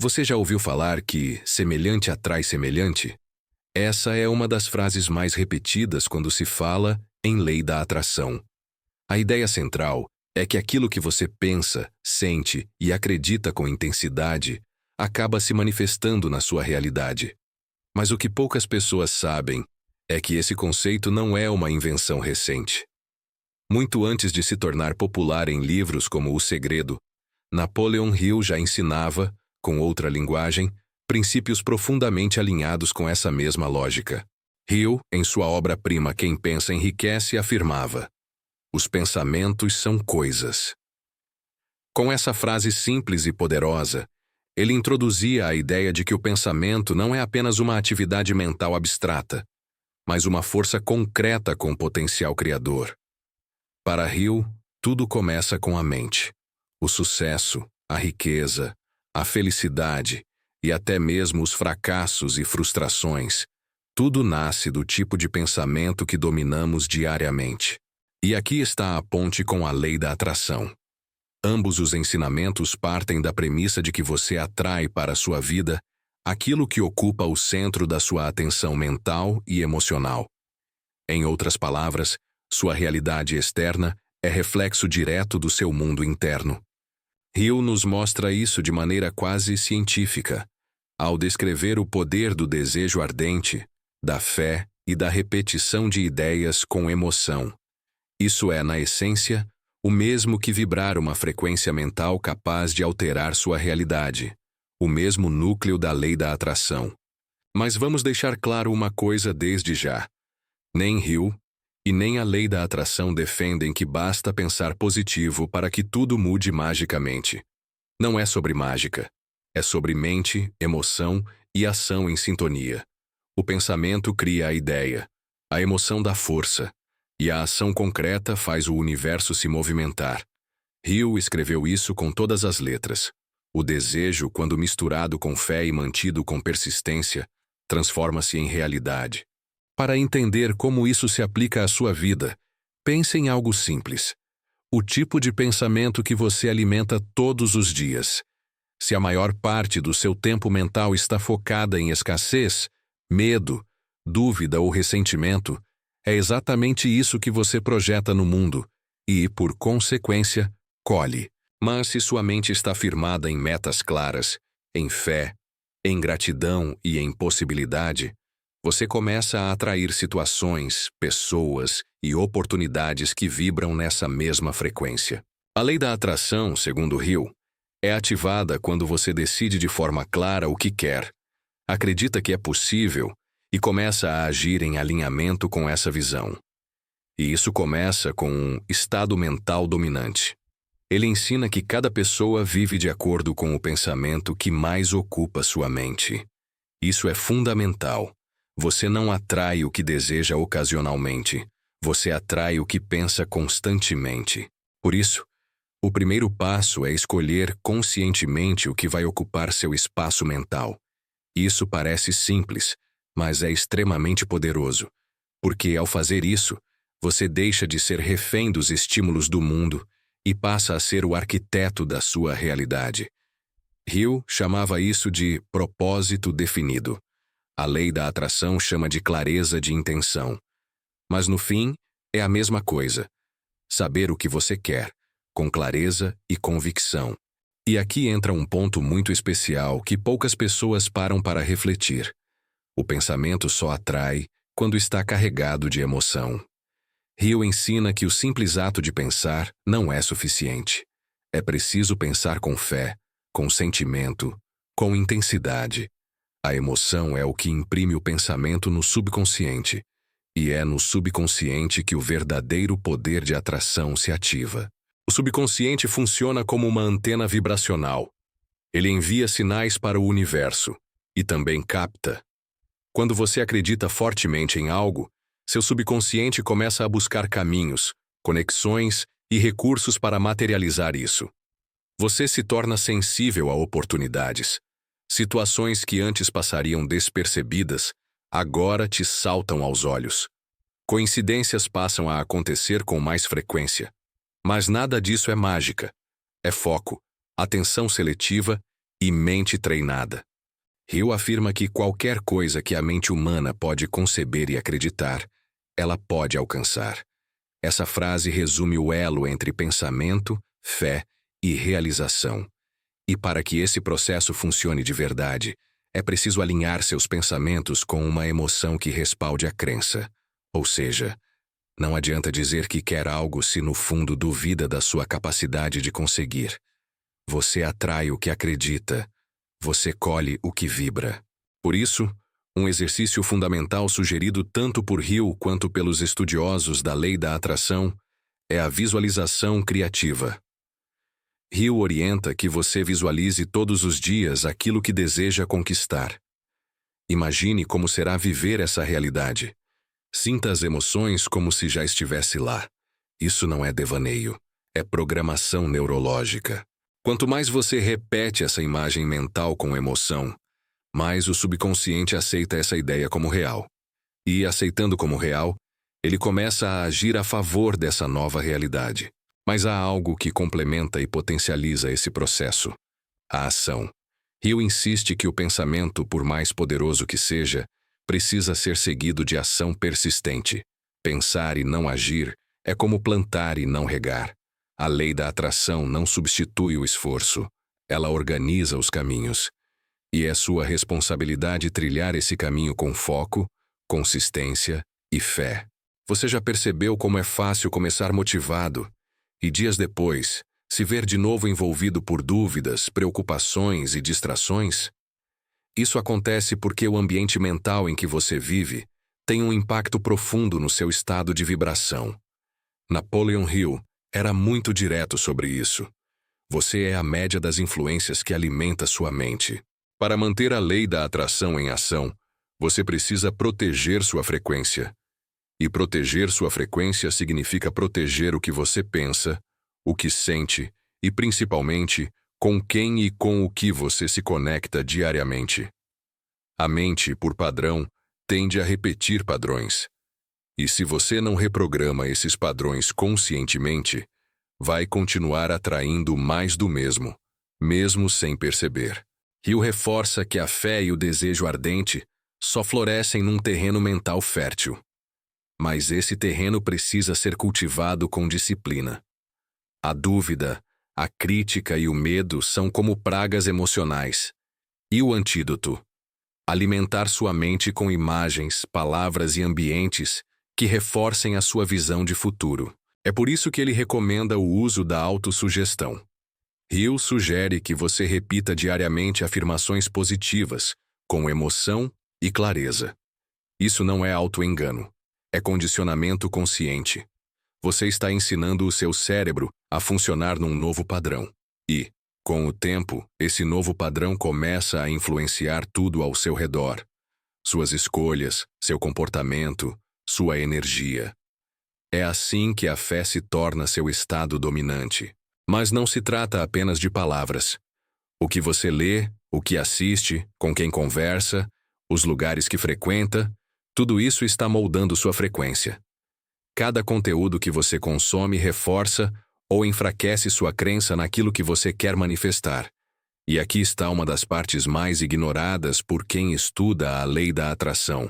Você já ouviu falar que semelhante atrai semelhante? Essa é uma das frases mais repetidas quando se fala em lei da atração. A ideia central é que aquilo que você pensa, sente e acredita com intensidade acaba se manifestando na sua realidade. Mas o que poucas pessoas sabem é que esse conceito não é uma invenção recente. Muito antes de se tornar popular em livros como O Segredo, Napoleon Hill já ensinava, com outra linguagem, princípios profundamente alinhados com essa mesma lógica. Hill, em sua obra-prima Quem Pensa Enriquece, afirmava: os pensamentos são coisas. Com essa frase simples e poderosa, ele introduzia a ideia de que o pensamento não é apenas uma atividade mental abstrata, mas uma força concreta com potencial criador. Para Hill, tudo começa com a mente. O sucesso, a riqueza, a felicidade e até mesmo os fracassos e frustrações, tudo nasce do tipo de pensamento que dominamos diariamente. E aqui está a ponte com a lei da atração. Ambos os ensinamentos partem da premissa de que você atrai para a sua vida aquilo que ocupa o centro da sua atenção mental e emocional. Em outras palavras, sua realidade externa é reflexo direto do seu mundo interno. Hill nos mostra isso de maneira quase científica, ao descrever o poder do desejo ardente, da fé e da repetição de ideias com emoção. Isso é, na essência, o mesmo que vibrar uma frequência mental capaz de alterar sua realidade, o mesmo núcleo da lei da atração. Mas vamos deixar claro uma coisa desde já. Nem Hill e nem a lei da atração defendem que basta pensar positivo para que tudo mude magicamente. Não é sobre mágica. É sobre mente, emoção e ação em sintonia. O pensamento cria a ideia, a emoção dá força, e a ação concreta faz o universo se movimentar. Hill escreveu isso com todas as letras. O desejo, quando misturado com fé e mantido com persistência, transforma-se em realidade. Para entender como isso se aplica à sua vida, pense em algo simples. O tipo de pensamento que você alimenta todos os dias. Se a maior parte do seu tempo mental está focada em escassez, medo, dúvida ou ressentimento, é exatamente isso que você projeta no mundo e, por consequência, colhe. Mas se sua mente está firmada em metas claras, em fé, em gratidão e em possibilidade, você começa a atrair situações, pessoas e oportunidades que vibram nessa mesma frequência. A lei da atração, segundo Hill, é ativada quando você decide de forma clara o que quer, acredita que é possível e começa a agir em alinhamento com essa visão. E isso começa com um estado mental dominante. Ele ensina que cada pessoa vive de acordo com o pensamento que mais ocupa sua mente. Isso é fundamental. Você não atrai o que deseja ocasionalmente. Você atrai o que pensa constantemente. Por isso, o primeiro passo é escolher conscientemente o que vai ocupar seu espaço mental. Isso parece simples, mas é extremamente poderoso, porque ao fazer isso, você deixa de ser refém dos estímulos do mundo e passa a ser o arquiteto da sua realidade. Hill chamava isso de propósito definido. A lei da atração chama de clareza de intenção. Mas no fim, é a mesma coisa. Saber o que você quer, com clareza e convicção. E aqui entra um ponto muito especial que poucas pessoas param para refletir. O pensamento só atrai quando está carregado de emoção. Hill ensina que o simples ato de pensar não é suficiente. É preciso pensar com fé, com sentimento, com intensidade. A emoção é o que imprime o pensamento no subconsciente, e é no subconsciente que o verdadeiro poder de atração se ativa. O subconsciente funciona como uma antena vibracional. Ele envia sinais para o universo e também capta. Quando você acredita fortemente em algo, seu subconsciente começa a buscar caminhos, conexões e recursos para materializar isso. Você se torna sensível a oportunidades. Situações que antes passariam despercebidas, agora te saltam aos olhos. Coincidências passam a acontecer com mais frequência. Mas nada disso é mágica. É foco, atenção seletiva e mente treinada. Hill afirma que qualquer coisa que a mente humana pode conceber e acreditar, ela pode alcançar. Essa frase resume o elo entre pensamento, fé e realização. E para que esse processo funcione de verdade, é preciso alinhar seus pensamentos com uma emoção que respalde a crença. Ou seja, não adianta dizer que quer algo se no fundo duvida da sua capacidade de conseguir. Você atrai o que acredita. Você colhe o que vibra. Por isso, um exercício fundamental sugerido tanto por Hill quanto pelos estudiosos da lei da atração é a visualização criativa. Hill orienta que você visualize todos os dias aquilo que deseja conquistar. Imagine como será viver essa realidade. Sinta as emoções como se já estivesse lá. Isso não é devaneio, é programação neurológica. Quanto mais você repete essa imagem mental com emoção, mais o subconsciente aceita essa ideia como real. E, aceitando como real, ele começa a agir a favor dessa nova realidade. Mas há algo que complementa e potencializa esse processo: a ação. Hill insiste que o pensamento, por mais poderoso que seja, precisa ser seguido de ação persistente. Pensar e não agir é como plantar e não regar. A lei da atração não substitui o esforço, ela organiza os caminhos. E é sua responsabilidade trilhar esse caminho com foco, consistência e fé. Você já percebeu como é fácil começar motivado e dias depois se ver de novo envolvido por dúvidas, preocupações e distrações? Isso acontece porque o ambiente mental em que você vive tem um impacto profundo no seu estado de vibração. Napoleon Hill era muito direto sobre isso. Você é a média das influências que alimenta sua mente. Para manter a lei da atração em ação, você precisa proteger sua frequência. E proteger sua frequência significa proteger o que você pensa, o que sente e, principalmente, com quem e com o que você se conecta diariamente. A mente, por padrão, tende a repetir padrões. E se você não reprograma esses padrões conscientemente, vai continuar atraindo mais do mesmo sem perceber. Hill reforça que a fé e o desejo ardente só florescem num terreno mental fértil. Mas esse terreno precisa ser cultivado com disciplina. A dúvida, a crítica e o medo são como pragas emocionais. E o antídoto? Alimentar sua mente com imagens, palavras e ambientes que reforcem a sua visão de futuro. É por isso que ele recomenda o uso da autossugestão. Hill sugere que você repita diariamente afirmações positivas, com emoção e clareza. Isso não é autoengano, é condicionamento consciente. Você está ensinando o seu cérebro a funcionar num novo padrão. E, com o tempo, esse novo padrão começa a influenciar tudo ao seu redor. Suas escolhas, seu comportamento, sua energia. É assim que a fé se torna seu estado dominante. Mas não se trata apenas de palavras. O que você lê, o que assiste, com quem conversa, os lugares que frequenta, tudo isso está moldando sua frequência. Cada conteúdo que você consome reforça ou enfraquece sua crença naquilo que você quer manifestar. E aqui está uma das partes mais ignoradas por quem estuda a lei da atração.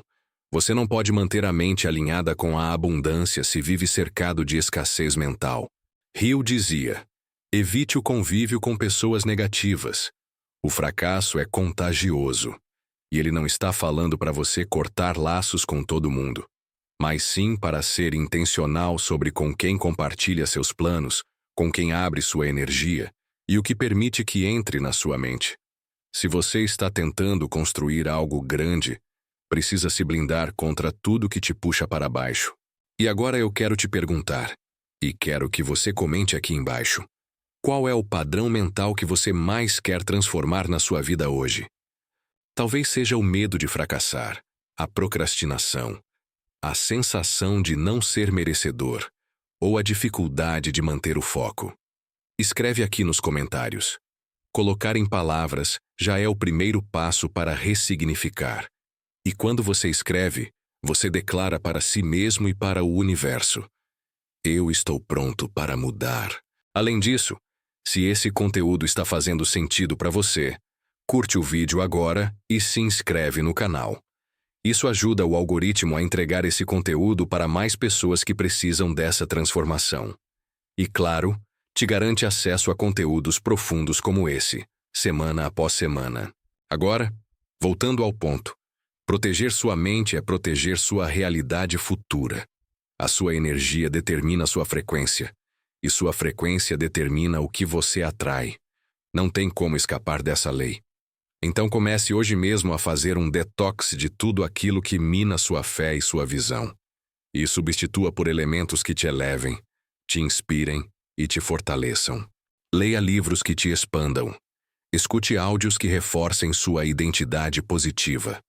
Você não pode manter a mente alinhada com a abundância se vive cercado de escassez mental. Hill dizia: evite o convívio com pessoas negativas. O fracasso é contagioso. E ele não está falando para você cortar laços com todo mundo, mas sim para ser intencional sobre com quem compartilha seus planos, com quem abre sua energia e o que permite que entre na sua mente. Se você está tentando construir algo grande, precisa se blindar contra tudo que te puxa para baixo. E agora eu quero te perguntar, e quero que você comente aqui embaixo: qual é o padrão mental que você mais quer transformar na sua vida hoje? Talvez seja o medo de fracassar, a procrastinação, a sensação de não ser merecedor, ou a dificuldade de manter o foco. Escreve aqui nos comentários. Colocar em palavras já é o primeiro passo para ressignificar. E quando você escreve, você declara para si mesmo e para o universo: eu estou pronto para mudar. Além disso, se esse conteúdo está fazendo sentido para você, Curte o vídeo agora e se inscreve no canal. Isso ajuda o algoritmo a entregar esse conteúdo para mais pessoas que precisam dessa transformação. E claro, te garante acesso a conteúdos profundos como esse, semana após semana. Agora, voltando ao ponto, proteger sua mente é proteger sua realidade futura. A sua energia determina sua frequência, e sua frequência determina o que você atrai. Não tem como escapar dessa lei. Então comece hoje mesmo a fazer um detox de tudo aquilo que mina sua fé e sua visão. E substitua por elementos que te elevem, te inspirem e te fortaleçam. Leia livros que te expandam. Escute áudios que reforcem sua identidade positiva.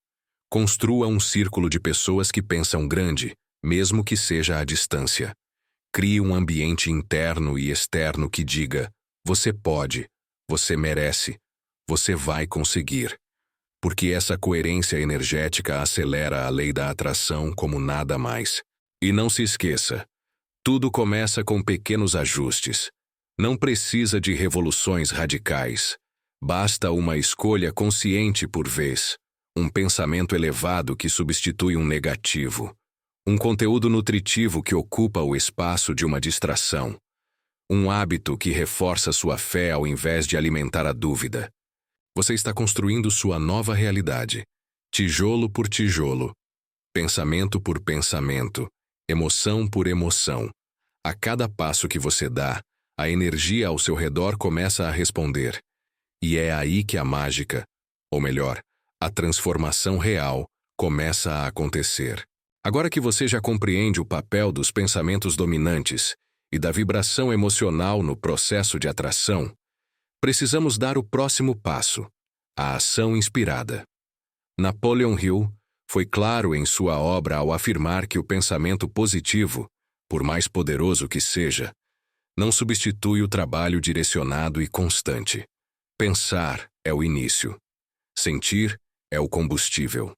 Construa um círculo de pessoas que pensam grande, mesmo que seja à distância. Crie um ambiente interno e externo que diga: você pode, você merece, você vai conseguir. Porque essa coerência energética acelera a lei da atração como nada mais. E não se esqueça, tudo começa com pequenos ajustes. Não precisa de revoluções radicais. Basta uma escolha consciente por vez, um pensamento elevado que substitui um negativo, um conteúdo nutritivo que ocupa o espaço de uma distração, um hábito que reforça sua fé ao invés de alimentar a dúvida. Você está construindo sua nova realidade, tijolo por tijolo, pensamento por pensamento, emoção por emoção. A cada passo que você dá, a energia ao seu redor começa a responder. E é aí que a mágica, ou melhor, a transformação real, começa a acontecer. Agora que você já compreende o papel dos pensamentos dominantes e da vibração emocional no processo de atração, precisamos dar o próximo passo, a ação inspirada. Napoleon Hill foi claro em sua obra ao afirmar que o pensamento positivo, por mais poderoso que seja, não substitui o trabalho direcionado e constante. Pensar é o início. Sentir é o combustível.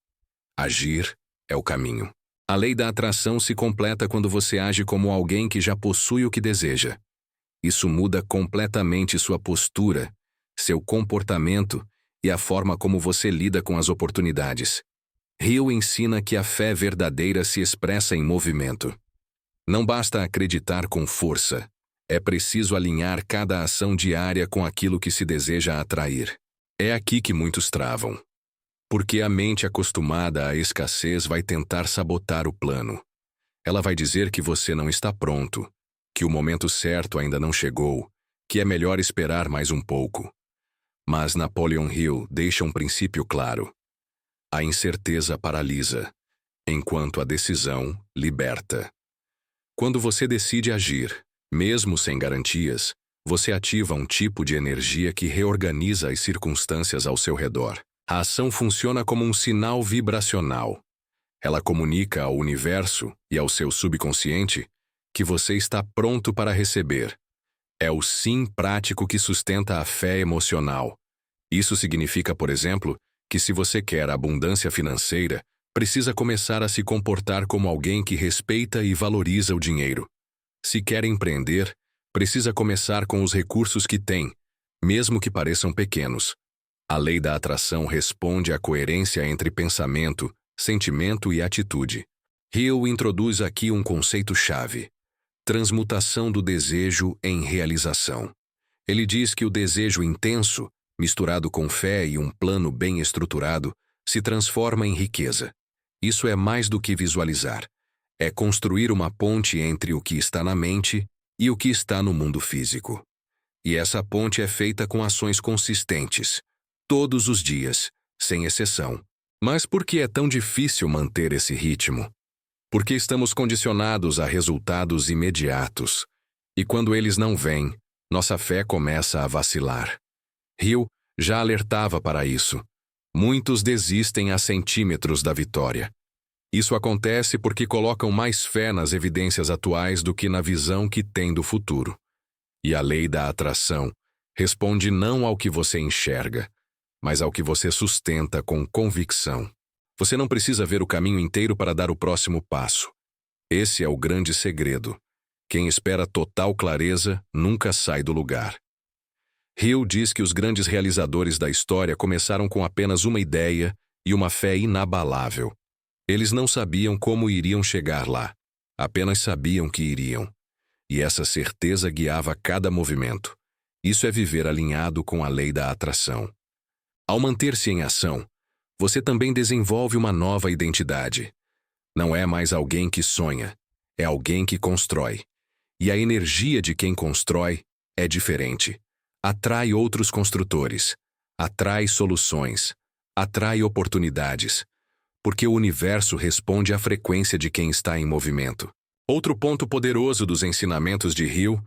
Agir é o caminho. A lei da atração se completa quando você age como alguém que já possui o que deseja. Isso muda completamente sua postura, seu comportamento e a forma como você lida com as oportunidades. Hill ensina que a fé verdadeira se expressa em movimento. Não basta acreditar com força. É preciso alinhar cada ação diária com aquilo que se deseja atrair. É aqui que muitos travam. Porque a mente acostumada à escassez vai tentar sabotar o plano. Ela vai dizer que você não está pronto, que o momento certo ainda não chegou, que é melhor esperar mais um pouco. Mas Napoleon Hill deixa um princípio claro. A incerteza paralisa, enquanto a decisão liberta. Quando você decide agir, mesmo sem garantias, você ativa um tipo de energia que reorganiza as circunstâncias ao seu redor. A ação funciona como um sinal vibracional. Ela comunica ao universo e ao seu subconsciente que você está pronto para receber. É o sim prático que sustenta a fé emocional. Isso significa, por exemplo, que se você quer abundância financeira, precisa começar a se comportar como alguém que respeita e valoriza o dinheiro. Se quer empreender, precisa começar com os recursos que tem, mesmo que pareçam pequenos. A lei da atração responde à coerência entre pensamento, sentimento e atitude. Hill introduz aqui um conceito-chave: transmutação do desejo em realização. Ele diz que o desejo intenso, misturado com fé e um plano bem estruturado, se transforma em riqueza. Isso é mais do que visualizar. É construir uma ponte entre o que está na mente e o que está no mundo físico. E essa ponte é feita com ações consistentes, todos os dias, sem exceção. Mas por que é tão difícil manter esse ritmo? Porque estamos condicionados a resultados imediatos. E quando eles não vêm, nossa fé começa a vacilar. Hill já alertava para isso. Muitos desistem a centímetros da vitória. Isso acontece porque colocam mais fé nas evidências atuais do que na visão que têm do futuro. E a lei da atração responde não ao que você enxerga, mas ao que você sustenta com convicção. Você não precisa ver o caminho inteiro para dar o próximo passo. Esse é o grande segredo. Quem espera total clareza nunca sai do lugar. Hill diz que os grandes realizadores da história começaram com apenas uma ideia e uma fé inabalável. Eles não sabiam como iriam chegar lá, apenas sabiam que iriam. E essa certeza guiava cada movimento. Isso é viver alinhado com a lei da atração. Ao manter-se em ação, você também desenvolve uma nova identidade. Não é mais alguém que sonha, é alguém que constrói. E a energia de quem constrói é diferente. Atrai outros construtores, atrai soluções, atrai oportunidades, porque o universo responde à frequência de quem está em movimento. Outro ponto poderoso dos ensinamentos de Hill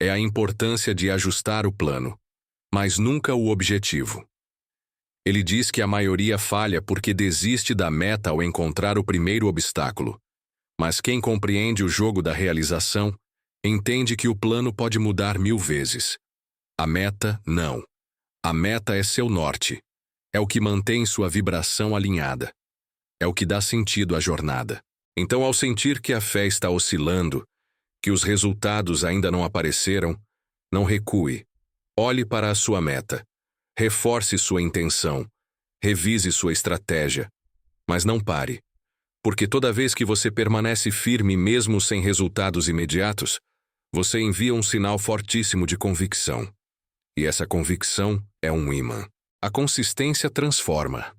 é a importância de ajustar o plano, mas nunca o objetivo. Ele diz que a maioria falha porque desiste da meta ao encontrar o primeiro obstáculo. Mas quem compreende o jogo da realização entende que o plano pode mudar 1000 vezes. A meta, não. A meta é seu norte. É o que mantém sua vibração alinhada. É o que dá sentido à jornada. Então, ao sentir que a fé está oscilando, que os resultados ainda não apareceram, não recue. Olhe para a sua meta. Reforce sua intenção. Revise sua estratégia. Mas não pare. Porque toda vez que você permanece firme mesmo sem resultados imediatos, você envia um sinal fortíssimo de convicção. E essa convicção é um ímã. A consistência transforma.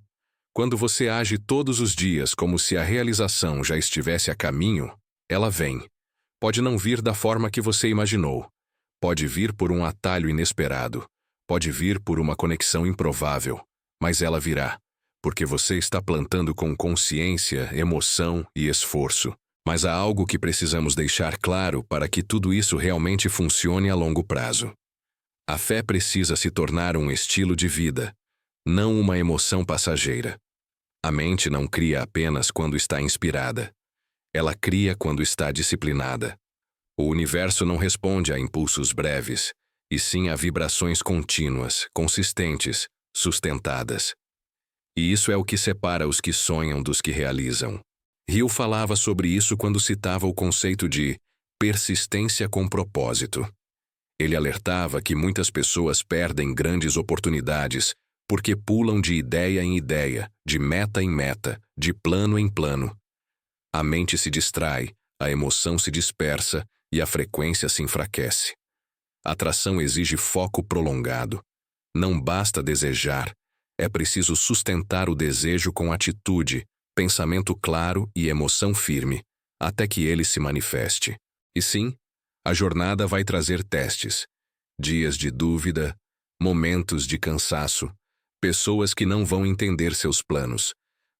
Quando você age todos os dias como se a realização já estivesse a caminho, ela vem. Pode não vir da forma que você imaginou. Pode vir por um atalho inesperado. Pode vir por uma conexão improvável. Mas ela virá, porque você está plantando com consciência, emoção e esforço. Mas há algo que precisamos deixar claro para que tudo isso realmente funcione a longo prazo. A fé precisa se tornar um estilo de vida, não uma emoção passageira. A mente não cria apenas quando está inspirada. Ela cria quando está disciplinada. O universo não responde a impulsos breves, e sim a vibrações contínuas, consistentes, sustentadas. E isso é o que separa os que sonham dos que realizam. Hill falava sobre isso quando citava o conceito de persistência com propósito. Ele alertava que muitas pessoas perdem grandes oportunidades porque pulam de ideia em ideia, de meta em meta, de plano em plano. A mente se distrai, a emoção se dispersa e a frequência se enfraquece. A atração exige foco prolongado. Não basta desejar, é preciso sustentar o desejo com atitude, pensamento claro e emoção firme, até que ele se manifeste. E sim, a jornada vai trazer testes, dias de dúvida, momentos de cansaço, pessoas que não vão entender seus planos.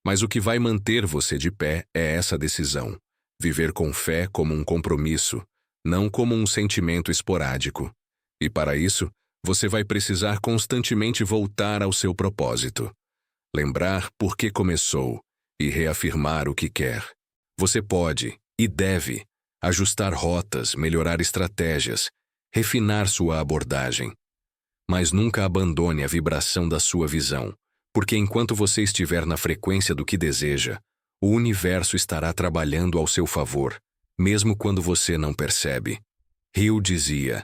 Mas o que vai manter você de pé é essa decisão. Viver com fé como um compromisso, não como um sentimento esporádico. E para isso, você vai precisar constantemente voltar ao seu propósito. Lembrar por que começou e reafirmar o que quer. Você pode e deve ajustar rotas, melhorar estratégias, refinar sua abordagem. Mas nunca abandone a vibração da sua visão, porque enquanto você estiver na frequência do que deseja, o universo estará trabalhando ao seu favor, mesmo quando você não percebe. Hill dizia: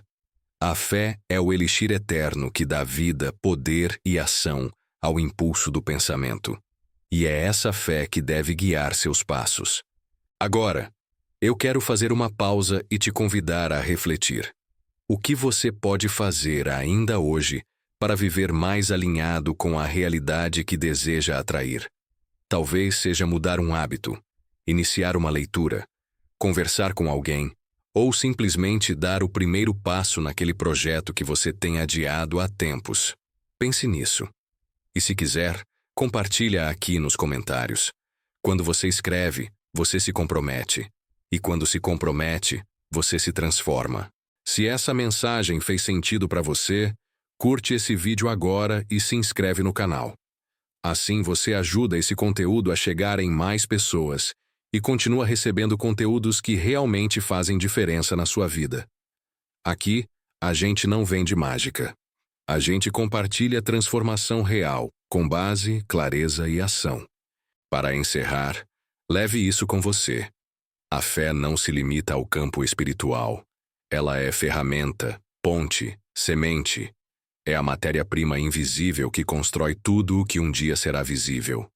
a fé é o elixir eterno que dá vida, poder e ação ao impulso do pensamento. E é essa fé que deve guiar seus passos. Agora, eu quero fazer uma pausa e te convidar a refletir. O que você pode fazer ainda hoje para viver mais alinhado com a realidade que deseja atrair? Talvez seja mudar um hábito, iniciar uma leitura, conversar com alguém, ou simplesmente dar o primeiro passo naquele projeto que você tem adiado há tempos. Pense nisso. E se quiser, compartilha aqui nos comentários. Quando você escreve, você se compromete. E quando se compromete, você se transforma. Se essa mensagem fez sentido para você, curte esse vídeo agora e se inscreve no canal. Assim você ajuda esse conteúdo a chegar em mais pessoas e continua recebendo conteúdos que realmente fazem diferença na sua vida. Aqui, a gente não vende mágica. A gente compartilha transformação real, com base, clareza e ação. Para encerrar, leve isso com você. A fé não se limita ao campo espiritual. Ela é ferramenta, ponte, semente. É a matéria-prima invisível que constrói tudo o que um dia será visível.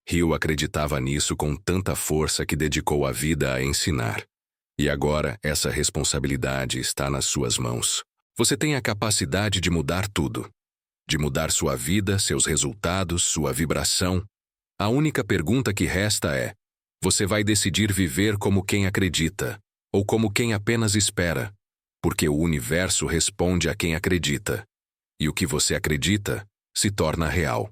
Hill acreditava nisso com tanta força que dedicou a vida a ensinar. E agora, essa responsabilidade está nas suas mãos. Você tem a capacidade de mudar tudo. De mudar sua vida, seus resultados, sua vibração. A única pergunta que resta é: você vai decidir viver como quem acredita, ou como quem apenas espera? Porque o universo responde a quem acredita. E o que você acredita se torna real.